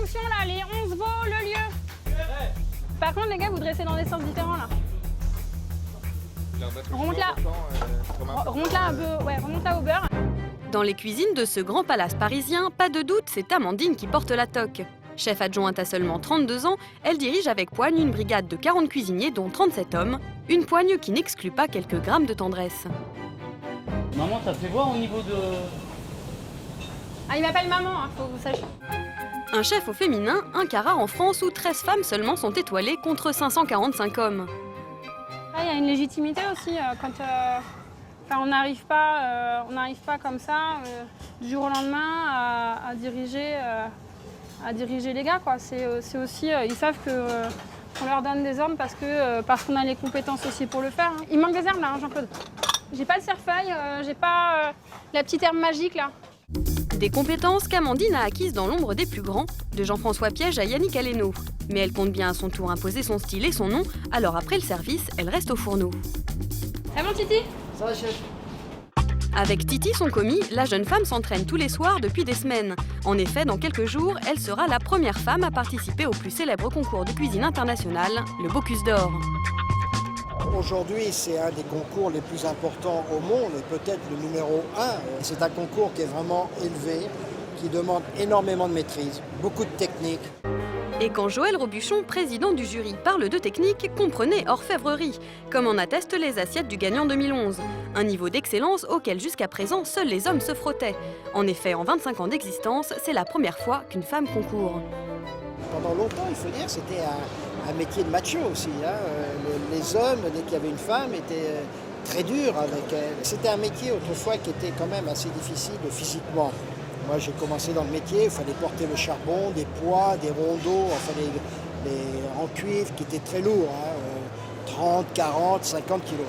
attention là, les 11 vaut le lieu. Par contre, les gars, vous dressez dans des sens différents là. Remonte là. Remonte là un peu, ouais, remonte là au beurre. Dans les cuisines de ce grand palace parisien, pas de doute, c'est Amandine qui porte la toque. Chef adjointe à seulement 32 ans, elle dirige avec poigne une brigade de 40 cuisiniers, dont 37 hommes. Une poigne qui n'exclut pas quelques grammes de tendresse. Maman, t'as fait voir au niveau de... Ah, il m'appelle maman, hein, faut que vous sachiez. Un chef au féminin, un cas rare en France où 13 femmes seulement sont étoilées contre 545 hommes. Ah, il y a une légitimité aussi quand on n'arrive pas comme ça du jour au lendemain à diriger les gars, quoi. C'est aussi, ils savent qu'on leur donne des ordres parce qu'on a les compétences aussi pour le faire. Hein. Il manque des herbes là, hein, Jean-Claude. J'ai pas le cerfeuil, j'ai pas la petite herbe magique là. Des compétences qu'Amandine a acquises dans l'ombre des plus grands, de Jean-François Piège à Yannick Aleno. Mais elle compte bien à son tour imposer son style et son nom, alors après le service, elle reste au fourneau. Ça va, Titi? Ça va, chef? Avec Titi, son commis, la jeune femme s'entraîne tous les soirs depuis des semaines. En effet, dans quelques jours, elle sera la première femme à participer au plus célèbre concours de cuisine international, le Bocuse d'Or. Aujourd'hui, c'est un des concours les plus importants au monde et peut-être le numéro 1. C'est un concours qui est vraiment élevé, qui demande énormément de maîtrise, beaucoup de technique. Et quand Joël Robuchon, président du jury, parle de technique, comprenez orfèvrerie, comme en attestent les assiettes du gagnant 2011. Un niveau d'excellence auquel jusqu'à présent seuls les hommes se frottaient. En effet, en 25 ans d'existence, c'est la première fois qu'une femme concourt. Pendant longtemps, il faut dire, c'était un métier de macho aussi. Hein. Les hommes, dès qu'il y avait une femme, étaient très durs avec elle. C'était un métier autrefois qui était quand même assez difficile physiquement. Moi, j'ai commencé dans le métier, il fallait porter le charbon, des poids, des rondeaux, enfin en cuivre qui étaient très lourds, hein, 30, 40, 50 kilos.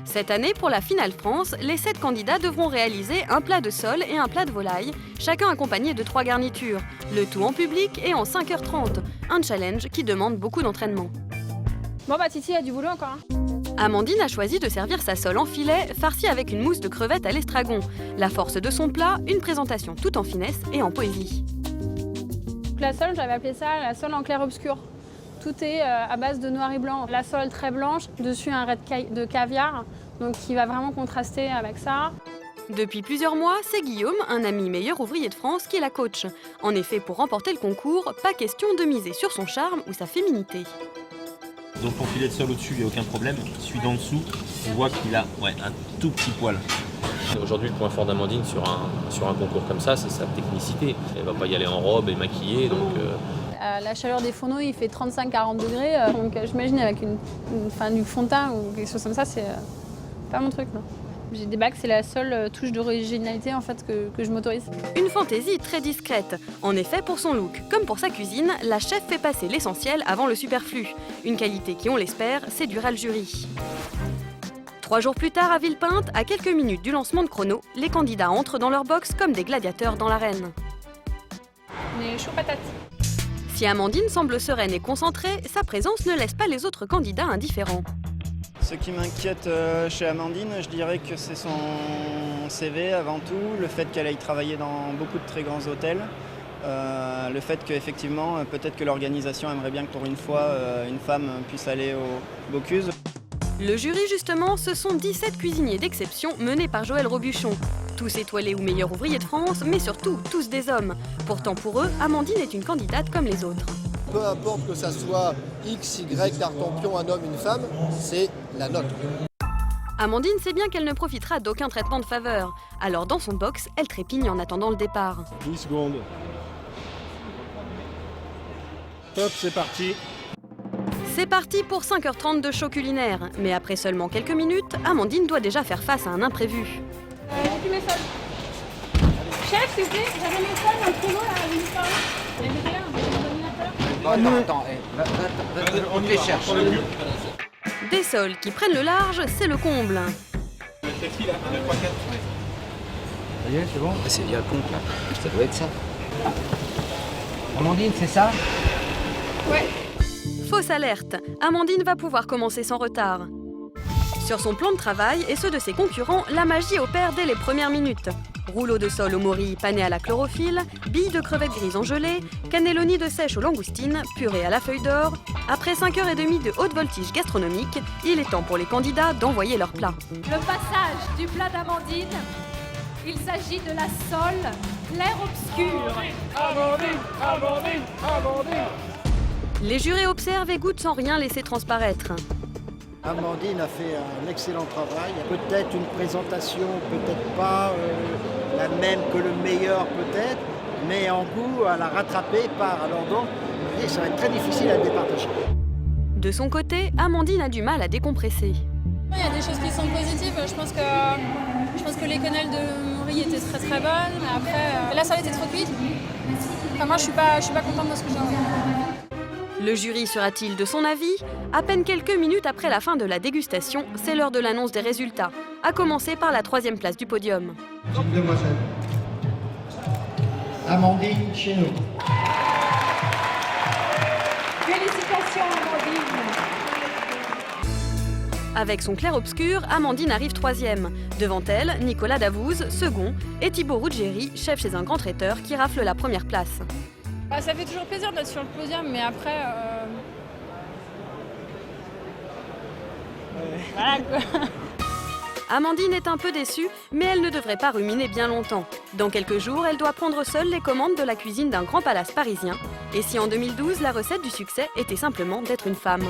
Cette année, pour la finale France, les 7 candidats devront réaliser un plat de sole et un plat de volaille, chacun accompagné de 3 garnitures. Le tout en public et en 5h30. Un challenge qui demande beaucoup d'entraînement. Bon bah Titi, il y a du boulot encore. Hein. Amandine a choisi de servir sa sole en filet, farcie avec une mousse de crevettes à l'estragon. La force de son plat, une présentation tout en finesse et en poésie. La sole, j'avais appelé ça la sole en clair-obscur. Tout est à base de noir et blanc. La sole très blanche, dessus un ray de caviar, donc qui va vraiment contraster avec ça. Depuis plusieurs mois, c'est Guillaume, un ami meilleur ouvrier de France, qui est la coach. En effet, pour remporter le concours, pas question de miser sur son charme ou sa féminité. Donc pour filet de sole au-dessus, il n'y a aucun problème. Celui d'en dessous, on voit qu'il a un tout petit poil. Aujourd'hui, le point fort d'Amandine sur un concours comme ça, c'est sa technicité. Elle ne va pas y aller en robe et maquillée, donc... La chaleur des fourneaux, il fait 35-40 degrés, donc j'imagine avec du fond de teint ou quelque chose comme ça, c'est pas mon truc, non. J'ai des bacs, c'est la seule touche d'originalité en fait que je m'autorise. Une fantaisie très discrète. En effet, pour son look, comme pour sa cuisine, la chef fait passer l'essentiel avant le superflu. Une qualité qui, on l'espère, séduira le jury. 3 jours plus tard, à Villepinte, à quelques minutes du lancement de chrono, les candidats entrent dans leur box comme des gladiateurs dans l'arène. On est chaud patate. Si Amandine semble sereine et concentrée, sa présence ne laisse pas les autres candidats indifférents. Ce qui m'inquiète chez Amandine, je dirais que c'est son CV avant tout, le fait qu'elle aille travailler dans beaucoup de très grands hôtels, le fait qu'effectivement, peut-être que l'organisation aimerait bien que pour une fois, une femme puisse aller au Bocuse. Le jury, justement, ce sont 17 cuisiniers d'exception menés par Joël Robuchon. Tous étoilés ou meilleurs ouvriers de France, mais surtout tous des hommes. Pourtant pour eux, Amandine est une candidate comme les autres. Peu importe que ça soit X, Y, Tartampion, un homme, une femme, c'est la nôtre. Amandine sait bien qu'elle ne profitera d'aucun traitement de faveur. Alors dans son box, elle trépigne en attendant le départ. 10 secondes. Top, c'est parti. C'est parti pour 5h30 de show culinaire. Mais après seulement quelques minutes, Amandine doit déjà faire face à un imprévu. J'ai plus mes sols. Chef, s'il vous plaît, j'avais mes sols dans le frigo là, vous me parlez. Vous avez rien, vous avez un ordinateur. On les cherche. Des sols qui prennent le large, c'est le comble. C'est qui là 1, 2, 3, 4. Ça y est, c'est bon? C'est bien le compte là. Ça doit être ça. Amandine, c'est ça? Ouais. Fausse alerte, Amandine va pouvoir commencer sans retard. Sur son plan de travail et ceux de ses concurrents, la magie opère dès les premières minutes. Rouleau de sol au mori pané à la chlorophylle, billes de crevettes grises en gelée, cannelloni de sèche aux langoustines, purée à la feuille d'or. Après 5h30 de haute voltige gastronomique, il est temps pour les candidats d'envoyer leur plat. Le passage du plat d'Amandine, il s'agit de la sole clair-obscur. Les jurés observent et goûtent sans rien laisser transparaître. Amandine a fait un excellent travail. Peut-être une présentation, peut-être pas la même que le meilleur peut-être, mais en goût, elle a rattrapé par. Alors donc, ça va être très difficile à départager. De son côté, Amandine a du mal à décompresser. Il y a des choses qui sont positives. Je pense que les quenelles de mori étaient très très bonnes. Mais après, la salade était trop cuite. Enfin, moi, je suis pas contente de ce que j'ai envoyé. Le jury sera-t-il de son avis? À peine quelques minutes après la fin de la dégustation, c'est l'heure de l'annonce des résultats, à commencer par la 3e place du podium. Demoiselle. Amandine chez nous. Félicitations Amandine. Avec son clair-obscur, Amandine arrive 3e. Devant elle, Nicolas Davouz, second, et Thibaut Ruggieri, chef chez un grand traiteur, qui rafle la première place. Bah, ça fait toujours plaisir d'être sur le podium, mais après... Voilà quoi. Amandine est un peu déçue, mais elle ne devrait pas ruminer bien longtemps. Dans quelques jours, elle doit prendre seule les commandes de la cuisine d'un grand palace parisien. Et si en 2012, la recette du succès était simplement d'être une femme?